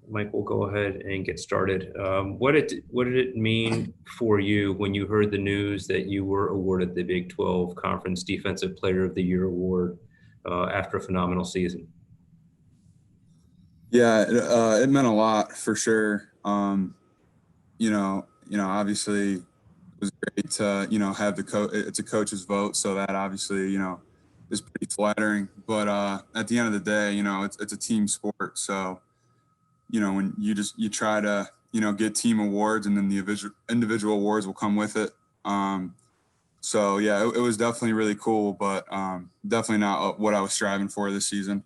Mike, we'll go ahead and get started. What did it mean for you when you heard the news that you were awarded the Big 12 Conference Defensive Player of the Year award after a phenomenal season? Yeah, it meant a lot for sure. Obviously, it was great to have it's a coach's vote, so that obviously is pretty flattering. But at the end of the day, it's a team sport, so when you try to get team awards, and then the individual awards will come with it. So yeah, it was definitely really cool, but definitely not what I was striving for this season.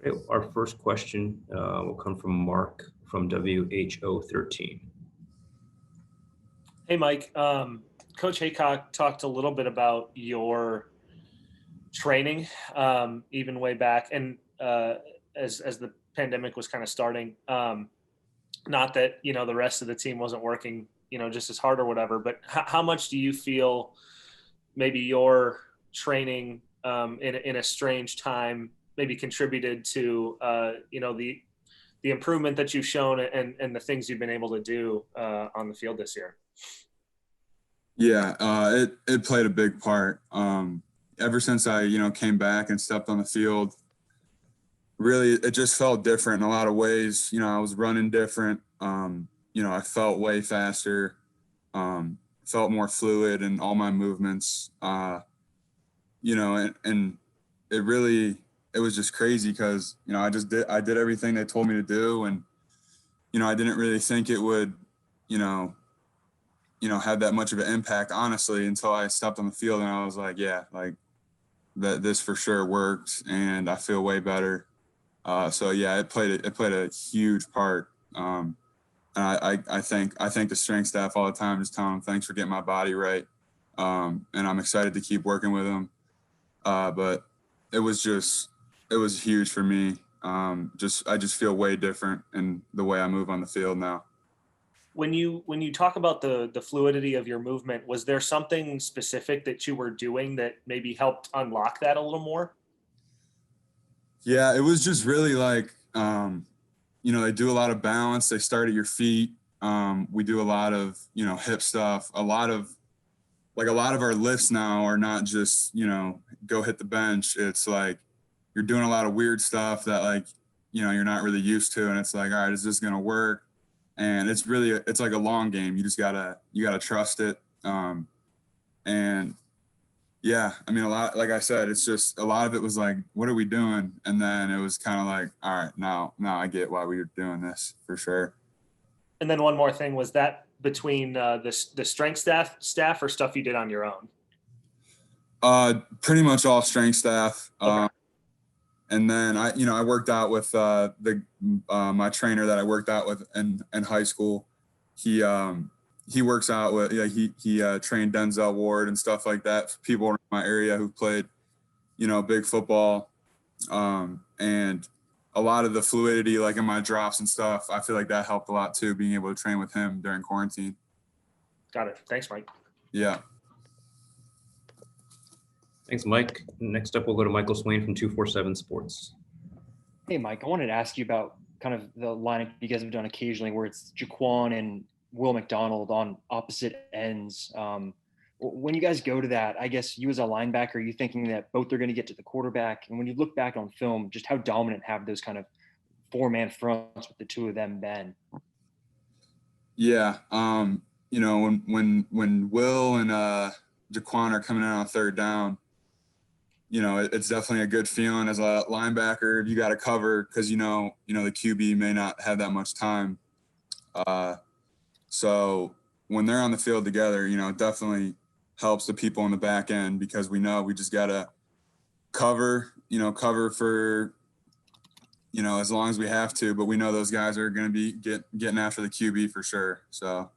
Great. Our first question will come from Mark from WHO13. Hey, Mike. Coach Haycock talked a little bit about your training, even way back, and as the pandemic was kind of starting. Not that the rest of the team wasn't working, just as hard or whatever. But how much do you feel maybe your training in a strange time maybe contributed to the improvement that you've shown and the things you've been able to do on the field this year? Yeah, it played a big part. Ever since I came back and stepped on the field, really it just felt different in a lot of ways. I was running different. I felt way faster. Felt more fluid in all my movements. And it was just crazy because I did everything they told me to do, and I didn't really think it would have that much of an impact, honestly, until I stepped on the field and I was like, yeah, like this for sure worked, and I feel way better. So yeah, it played a huge part. And I thank the strength staff all the time, just telling them thanks for getting my body right. And I'm excited to keep working with them. But it was huge for me. I just feel way different in the way I move on the field now. When you talk about the fluidity of your movement, was there something specific that you were doing that maybe helped unlock that a little more? Yeah, it was just really like, they do a lot of balance. They start at your feet. We do a lot of, hip stuff. A lot of our lifts now are not just, go hit the bench. It's like you're doing a lot of weird stuff that you're not really used to. And it's like, all right, is this going to work? And it's like a long game. You gotta trust it. And yeah, I mean, a lot, like I said, it's just a lot of it was like, what are we doing? And then it was kind of like, all right, now I get why we were doing this for sure. And then one more thing, was that between the strength staff or stuff you did on your own? Pretty much all strength staff. Okay. And then I worked out with my trainer that I worked out with in high school. He works out with he trained Denzel Ward and stuff like that for people in my area who played big football, and a lot of the fluidity like in my drops and stuff. I feel like that helped a lot too, being able to train with him during quarantine. Got it. Thanks, Mike. Yeah. Thanks, Mike. Next up, we'll go to Michael Swain from 247 Sports. Hey, Mike, I wanted to ask you about kind of the lineup you guys have done occasionally where it's Jaquan and Will McDonald on opposite ends. When you guys go to that, I guess you as a linebacker, are you thinking that both are going to get to the quarterback? And when you look back on film, just how dominant have those kind of four-man fronts with the two of them been? Yeah. When Will and Jaquan are coming in on third down, it's definitely a good feeling as a linebacker. You got to cover because the QB may not have that much time. So when they're on the field together, it definitely helps the people on the back end because we know we just got to cover for as long as we have to. But we know those guys are going to be getting after the QB for sure. So,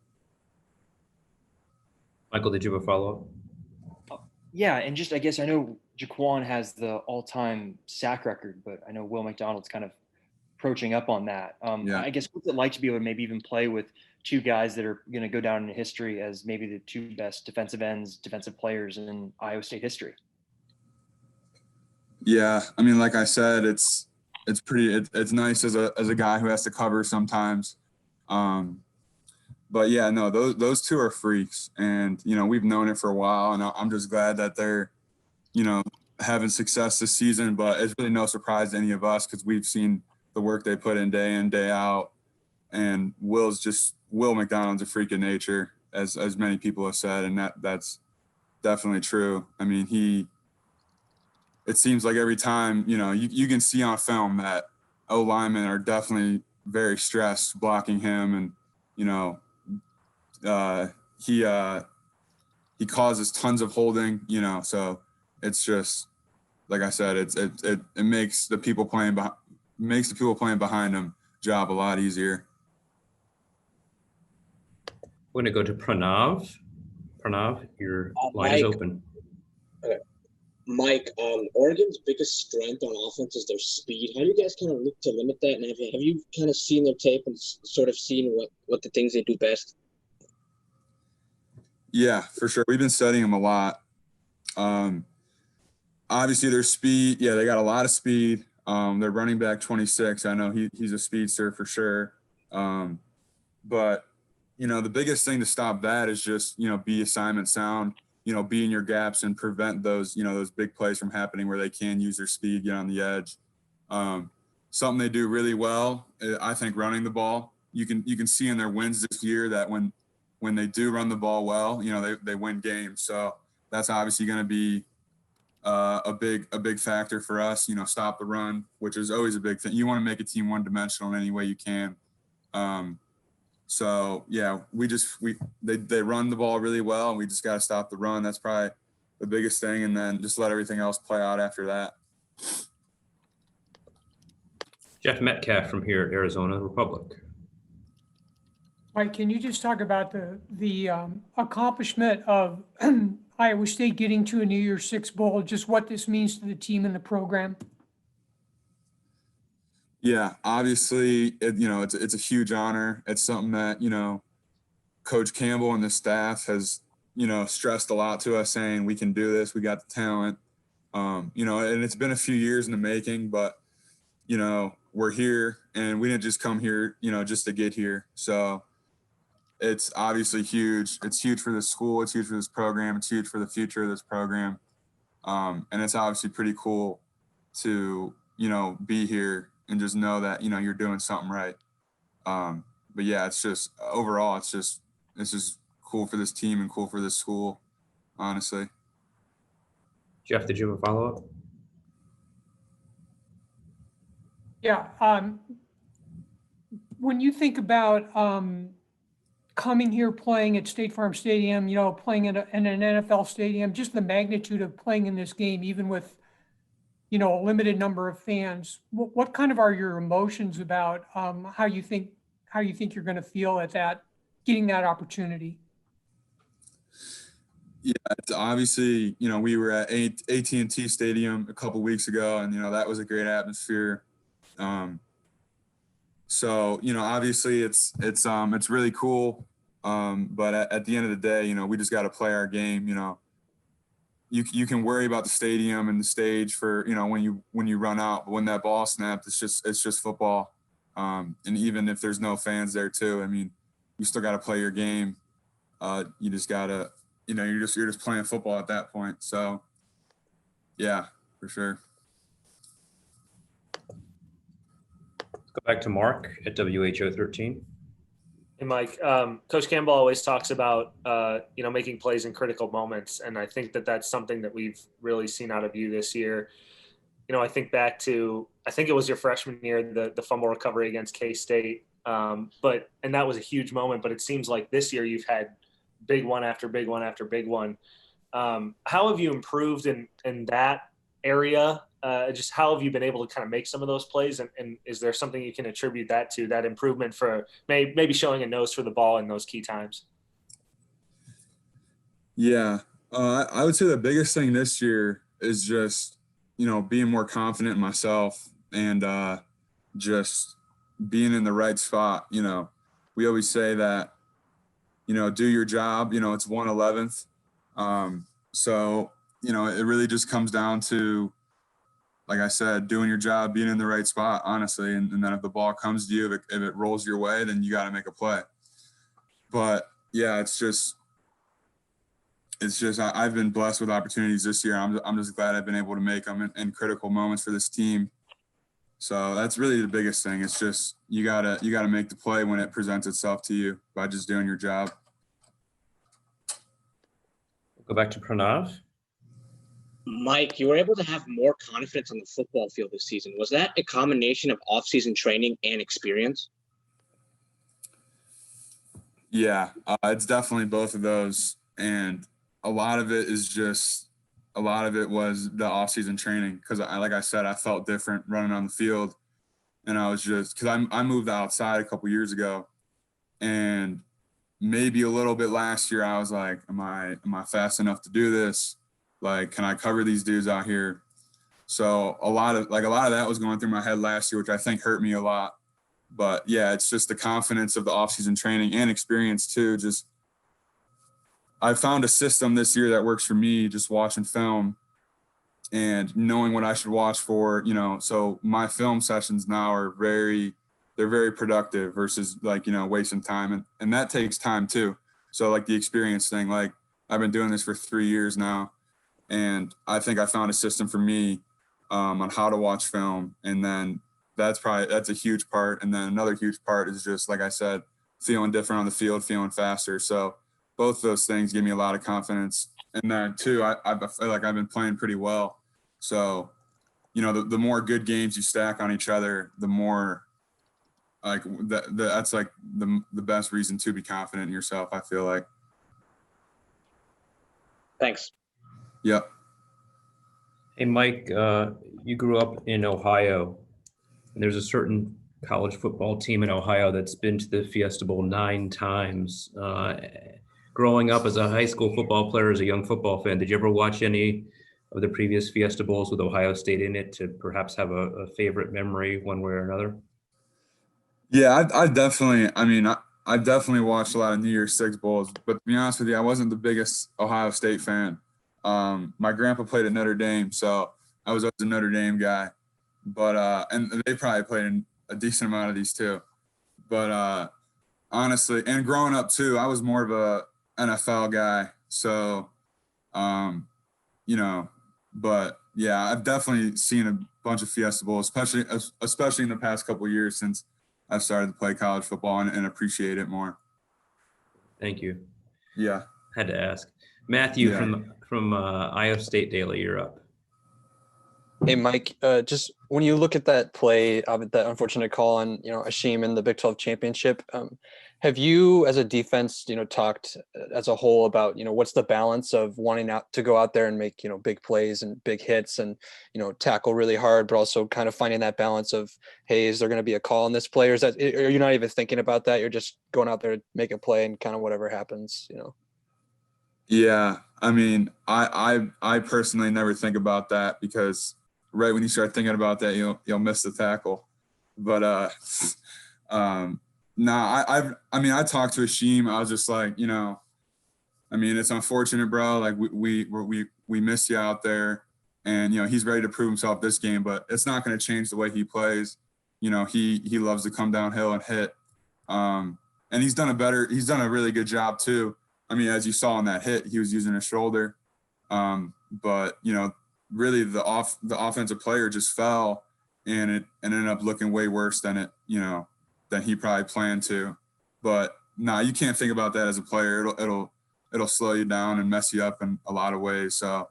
Michael, did you have a follow-up? Yeah, and just I guess I know Jaquan has the all-time sack record, but I know Will McDonald's kind of approaching up on that. Yeah. I guess what's it like to be able to maybe even play with two guys that are going to go down in history as maybe the two best defensive players in Iowa State history? Yeah, I mean, like I said, it's it's nice as a guy who has to cover sometimes. But yeah, no, those two are freaks, and we've known it for a while, and I'm just glad that they're having success this season. But it's really no surprise to any of us because we've seen the work they put in, day out. And Will McDonald's a freak of nature, as many people have said, and that's definitely true. I mean, it seems like every time, you can see on film that O linemen are definitely very stressed blocking him, and he causes tons of holding, so it's just like I said, it makes the people playing behind him job a lot easier. We're going to go to Pranav. Pranav, your line is open. Okay. Mike, Oregon's biggest strength on offense is their speed. How do you guys kind of look to limit that? And have you kind of seen their tape and sort of seen what the things they do best? Yeah, for sure. We've been studying them a lot. Obviously, their speed. Yeah, they got a lot of speed. Their running back 26. I know he's a speedster for sure. But the biggest thing to stop that is just, be assignment sound, be in your gaps and prevent those, those big plays from happening where they can use their speed, get on the edge. Something they do really well, I think, running the ball. You can see in their wins this year that when they do run the ball well, they win games. So that's obviously going to be a big factor for us, stop the run, which is always a big thing. You want to make a team one-dimensional in any way you can. So yeah, they run the ball really well, and we just got to stop the run. That's probably the biggest thing, and then just let everything else play out after that. Jeff Metcalf from here at Arizona Republic. Mike, can you just talk about the accomplishment of Iowa State getting to a New Year's Six Bowl, just what this means to the team and the program? Yeah, obviously, it's a huge honor. It's something that, Coach Campbell and the staff has, stressed a lot to us, saying we can do this. We got the talent, and it's been a few years in the making, but, we're here, and we didn't just come here, just to get here. So it's obviously huge. It's huge for the school. It's huge for this program. It's huge for the future of this program. And it's obviously pretty cool to, be here and just know that, you're doing something right. But yeah, it's just overall, it's just cool for this team and cool for this school, honestly. Jeff, did you have a follow-up? Yeah. When you think about coming here, playing at State Farm Stadium, playing in an NFL stadium, just the magnitude of playing in this game, even with, a limited number of fans, what kind of are your emotions about how you think you're going to feel at getting that opportunity? Yeah, it's obviously, we were at AT&T Stadium a couple weeks ago, and, that was a great atmosphere. So, obviously it's really cool. But at the end of the day, we just got to play our game. You can worry about the stadium and the stage for, when you run out, but when that ball snapped, it's just football. And even if there's no fans there too, I mean, you still got to play your game. You just gotta, you're just playing football at that point. So yeah, for sure. Let's go back to Mark at WHO 13. Hey, Mike, Coach Campbell always talks about, making plays in critical moments. And I think that that's something that we've really seen out of you this year. I think back to, I think it was your freshman year, the fumble recovery against K-State. And that was a huge moment, but it seems like this year you've had big one after big one after big one. How have you improved in that area? Just how have you been able to kind of make some of those plays? And is there something you can attribute that to, that improvement for maybe showing a nose for the ball in those key times? Yeah, I would say the biggest thing this year is just, being more confident in myself and just being in the right spot. We always say that, do your job, it's 1/11th. So, it really just comes down to, like I said, doing your job, being in the right spot, honestly. And then if the ball comes to you, if it rolls your way, then you got to make a play. But yeah, it's just I've been blessed with opportunities this year. I'm just glad I've been able to make them in critical moments for this team. So that's really the biggest thing. It's just you gotta make the play when it presents itself to you by just doing your job. Go back to Pranav. Mike, you were able to have more confidence on the football field this season. Was that a combination of off-season training and experience? Yeah, it's definitely both of those, and a lot of it was the off-season training because, like I said, I felt different running on the field, and I was just because I moved outside a couple years ago, and maybe a little bit last year I was like, am I fast enough to do this? Like, can I cover these dudes out here? So a lot of that was going through my head last year, which I think hurt me a lot. But yeah, it's just the confidence of the off-season training and experience too. Just I found a system this year that works for me, just watching film and knowing what I should watch for, so my film sessions now are very productive versus wasting time. And that takes time too. So like the experience thing, like I've been doing this for 3 years now. And I think I found a system for me on how to watch film. And then that's a huge part. And then another huge part is just, like I said, feeling different on the field, feeling faster. So both those things give me a lot of confidence. And then too, I feel like I've been playing pretty well. So, the more good games you stack on each other, the more that's like the best reason to be confident in yourself, I feel like. Thanks. Yep. Hey, Mike, you grew up in Ohio, and there's a certain college football team in Ohio that's been to the Fiesta Bowl 9 times. Growing up as a high school football player, as a young football fan, did you ever watch any of the previous Fiesta Bowls with Ohio State in it to perhaps have a favorite memory one way or another? Yeah, I definitely, I definitely watched a lot of New Year's Six Bowls, but to be honest with you, I wasn't the biggest Ohio State fan. My grandpa played at Notre Dame, so I was always a Notre Dame guy. But and they probably played in a decent amount of these too. But honestly, and growing up too, I was more of a NFL guy. So, but yeah, I've definitely seen a bunch of Fiesta Bowls, especially in the past couple of years since I've started to play college football and appreciate it more. Thank you. Yeah. Had to ask. Matthew Yeah. from Iowa State Daily, you're up. Hey, Mike, just when you look at that play, that unfortunate call on, Ashim in the Big 12 championship, have you as a defense, talked as a whole about, what's the balance of wanting to go out there and make, big plays and big hits and, tackle really hard, but also kind of finding that balance of, hey, is there going to be a call on this play? Or are you not even thinking about that? You're just going out there to make a play and kind of whatever happens, Yeah. I personally never think about that because right when you start thinking about that, you'll miss the tackle. But I talked to Ashim. I was just like, it's unfortunate, bro. Like we miss you out there, and he's ready to prove himself this game, but it's not going to change the way he plays. He loves to come downhill and hit, and he's done a really good job too. As you saw in that hit, he was using his shoulder, but really the offensive player just fell, and it ended up looking way worse than than he probably planned to. But you can't think about that as a player. It'll slow you down and mess you up in a lot of ways. So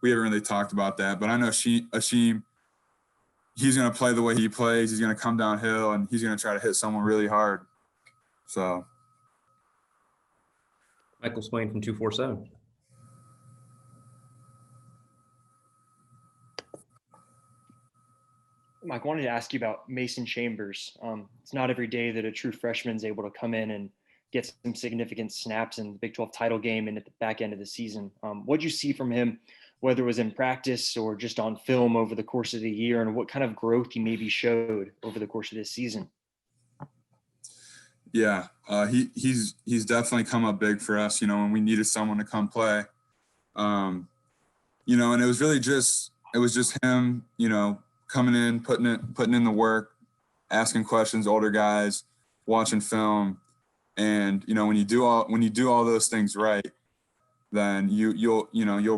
we haven't really talked about that. But I know Ashim, he's going to play the way he plays. He's going to come downhill and he's going to try to hit someone really hard. So. Michael Swain from 247. Mike, I wanted to ask you about Mason Chambers. It's not every day that a true freshman is able to come in and get some significant snaps in the Big 12 title game and at the back end of the season. What did you see from him, whether it was in practice or just on film over the course of the year, and what kind of growth he maybe showed over the course of this season? Yeah, he's definitely come up big for us, when we needed someone to come play. And it was really just it was just him, coming in, putting in the work, asking questions, older guys, watching film. And, when you do all those things right, then you'll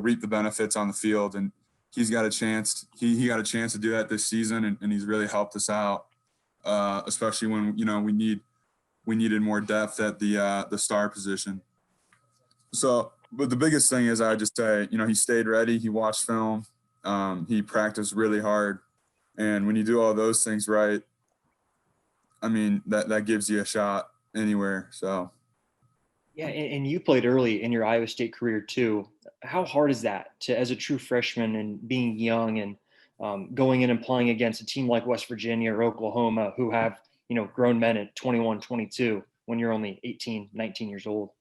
reap the benefits on the field. And he's got a chance. He got a chance to do that this season, and he's really helped us out, especially when we needed more depth at the star position. So, but the biggest thing is, I just say, he stayed ready. He watched film. He practiced really hard, and when you do all those things right, I mean, that gives you a shot anywhere. So. Yeah, and you played early in your Iowa State career too. How hard is that as a true freshman and being young and going in and playing against a team like West Virginia or Oklahoma who have, grown men at 21, 22 when you're only 18, 19 years old?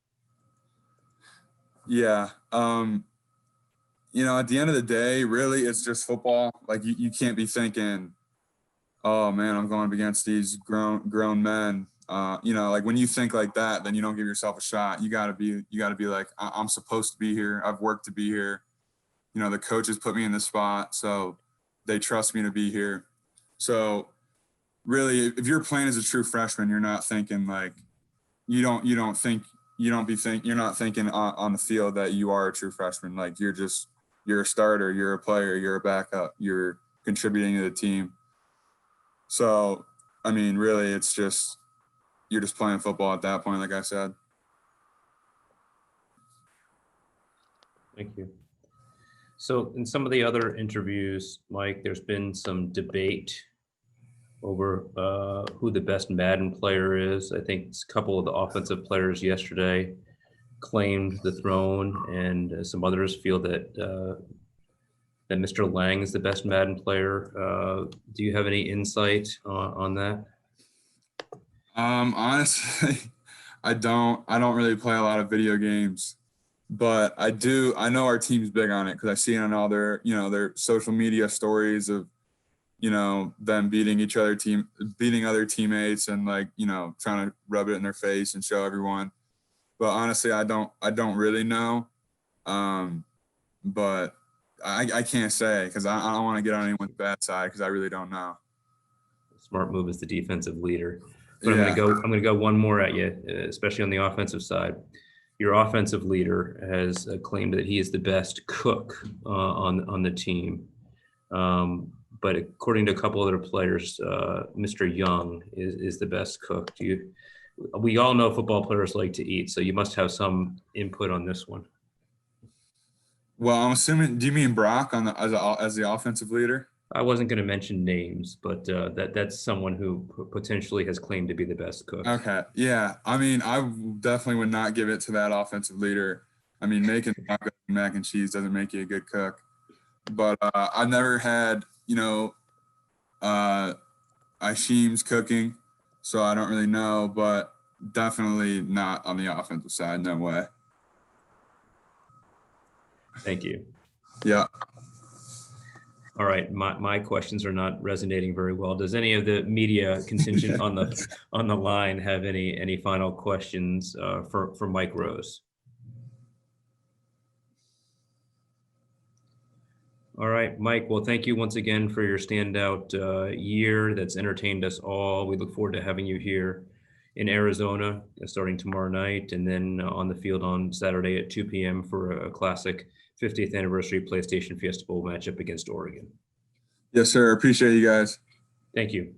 Yeah. At the end of the day, really, it's just football. Like you can't be thinking, oh man, I'm going up against these grown men. Like when you think like that, then you don't give yourself a shot. You gotta be like, I'm supposed to be here. I've worked to be here. The coaches put me in this spot, so they trust me to be here. So really, if you're playing as a true freshman, you're not thinking like, you're not thinking on the field that you are a true freshman. Like you're a starter, you're a player, you're a backup, you're contributing to the team. So, I mean, really, it's just, you're just playing football at that point, like I said. Thank you. So in some of the other interviews, Mike, there's been some debate over who the best Madden player is. I think a couple of the offensive players yesterday claimed the throne, and some others feel that that Mr. Lang is the best Madden player. Do you have any insight on that? Honestly, I don't really play a lot of video games, but I know our team's big on it because I see it on all their social media stories of, them beating other teammates and trying to rub it in their face and show everyone. But honestly, I don't really know. But I can't say because I don't want to get on anyone's bad side because I really don't know. Smart move as the defensive leader. But Yeah. I'm gonna go one more at you, especially on the offensive side. Your offensive leader has claimed that he is the best cook on the team. But according to a couple other players, Mr. Young is the best cook. We all know football players like to eat, so you must have some input on this one. Well, I'm assuming. Do you mean Brock as the offensive leader? I wasn't going to mention names, but that's someone who potentially has claimed to be the best cook. Okay, yeah. I mean, I definitely would not give it to that offensive leader. I mean, making tacos and mac and cheese doesn't make you a good cook. But I've never had, Isheem's cooking, so I don't really know. But definitely not on the offensive side. No way. Thank you. Yeah. All right, my questions are not resonating very well. Does any of the media contingent on the line have any final questions for Mike Rose? All right, Mike. Well, thank you once again for your standout year that's entertained us all. We look forward to having you here in Arizona starting tomorrow night, and then on the field on Saturday at 2 p.m. for a classic 50th anniversary PlayStation Fiesta Bowl matchup against Oregon. Yes, sir. Appreciate you guys. Thank you.